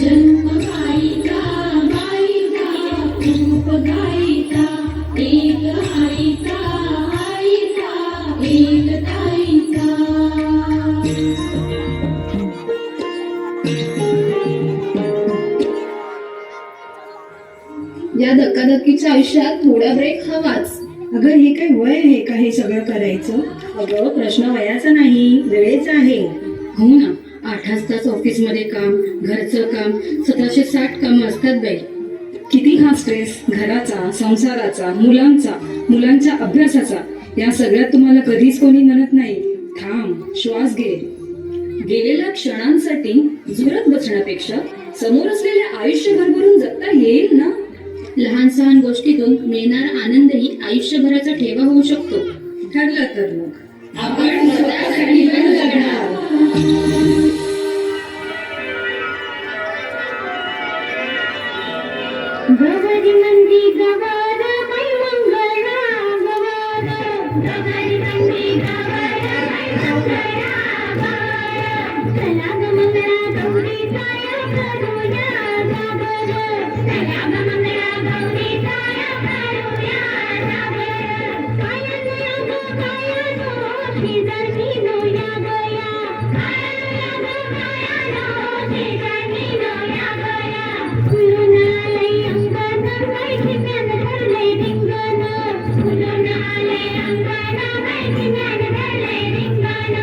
जन्म गाईचा गाईचा रूप गाईचा एक आईचा आईचा एक ताईचा. या धक्काधक्कीच्या आयुष्यात थोडा ब्रेक हवाच. अगं हे काय वय आहे का हे सगळं करायचं? अगं प्रश्न वयाचा नाही, वेळेचा आहे. हो ना, 8 तास ऑफिसमध्ये काम, घरचं काम, 1760 कामं असतात बाई. किती हा स्ट्रेस, घराचा, संसाराचा, मुलांच्या अभ्यासाचा. या सगळ्यात तुम्हाला कधीच कोणी म्हणत नाही थांब, श्वास घे. गेलेल्या क्षणांसाठी झुरत बसण्यापेक्षा समोर असलेल्या आयुष्य भरभरून जगता येईल ना. लहान सहान गोष्टीतून मिळणारा आनंदही आयुष्यभराचा ठेवा होऊ शकतो. ठरलं तर मग आपण स्वतःसाठी पण जगणार. गवारी मंदी गवार बाई मंगळा गवार गवारी मंदी गवार बाई मंगळा गवार. चला ग मंगळा गौरी ताया करूया जागर. चला ग मंगळा गौरी ताया करूया जागर. कायनो या गो कायनो शेजारनी नो या गया. कायनो या गो कायनो शेजारनी नो या गया. फुलून आलंय अंगण बाई ठिम्यानं धरलंय रिंगण. फुलून आलंय अंगण बाई ठिम्यानं धरलंय रिंगण.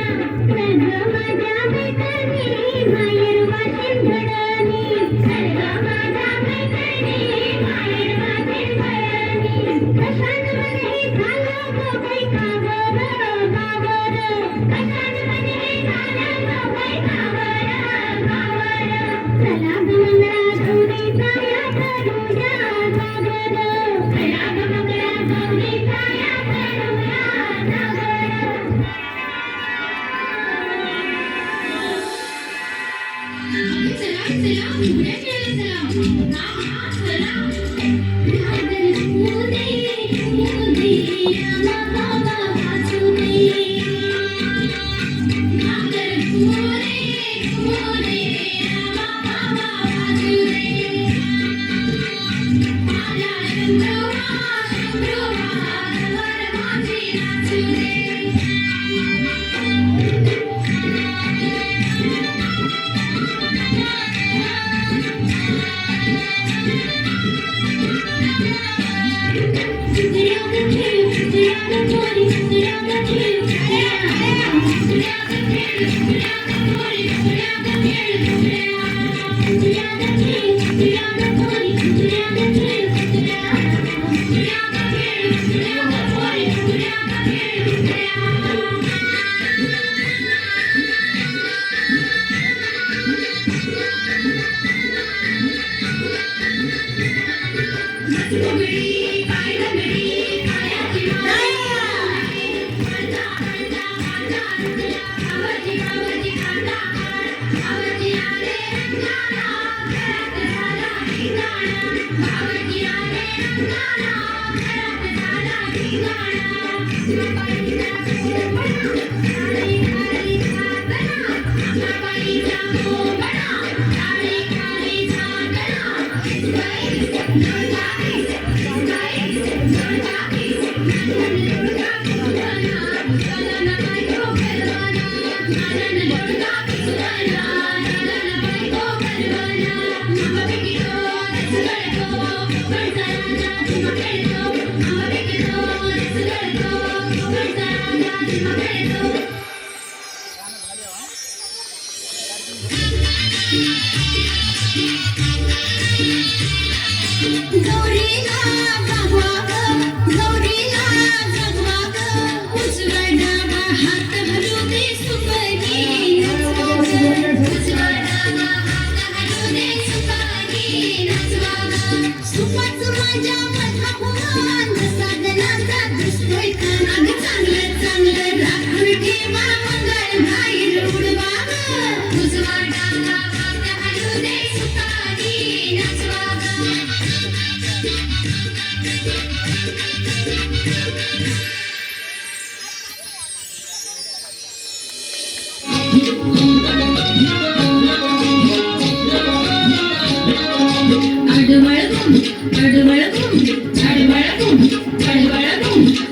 सर्ग माझ्या मैत्रिणी माहेर वाटेल घडणी. सर्ग माझ्या मैत्रिणी माहेर वाटेल घडणी. कशान मध्ये झालं गं बाई कावर गावर. कशान मध्ये झालं गं बाई कावर गावर. चला ग मंगळा गौरी ताया करूया जागर. चला ग मंगळा गौरी ताया करूया जागर. चला चला उड्या खेळायला चला. हा चला. घागर मोदे मोदे आमा बाबा वाचू दे. घागर मोदे मोदे आमा बाबा वाचू दे. माझ्या शंभ्रुवा वर माझी नाचू दे.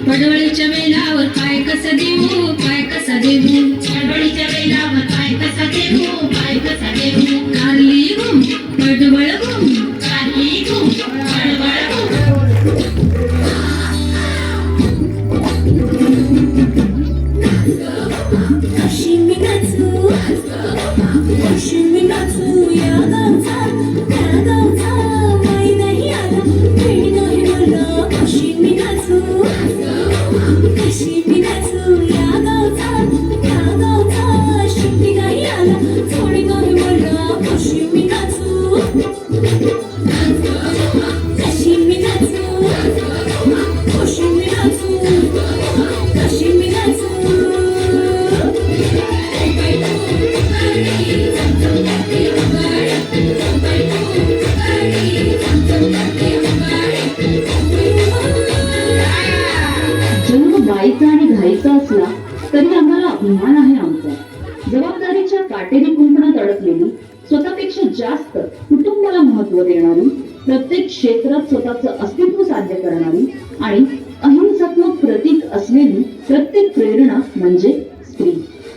पडवळीच्या वेलावर पाय कसा देऊ, पाय कसा देऊ, पडवळीच्या वेलावर पाय कसा देऊ, पाय कसा देऊ. कारली घुम पडवळ घुम, कारली घुम पडवळ घुम. कशी मी नाचू, कशी मी नाचू या गावचा, त्या गावचा माई नाही आला, खेळी नाही मला. कशी मी नाचू, कशी मी नाचू या गावचा, त्या गावचा शिट्टी नाही आला, थोडी नाही मला. कशी मी नाचू, कशी मी नाचू, कशी मी नाचू, कशी मी नाचू. जन्म बाईचा आणि घाईचा असला तरी आम्हाला अभिमान आहे आमचा. जबाबदारीच्या काटेरी कुंपणात अडकलेली, स्वतःपेक्षा जास्त कुटुंबाला महत्व देणारी, प्रत्येक क्षेत्रात स्वतःचं अस्तित्व साध्य करणारी आणि अहिंसात्मक प्रतीक असलेली प्रत्येक प्रेरणा म्हणजे स्त्री.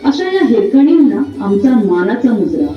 अशा या हिरकणींना आमचा मानाचा मुजरा.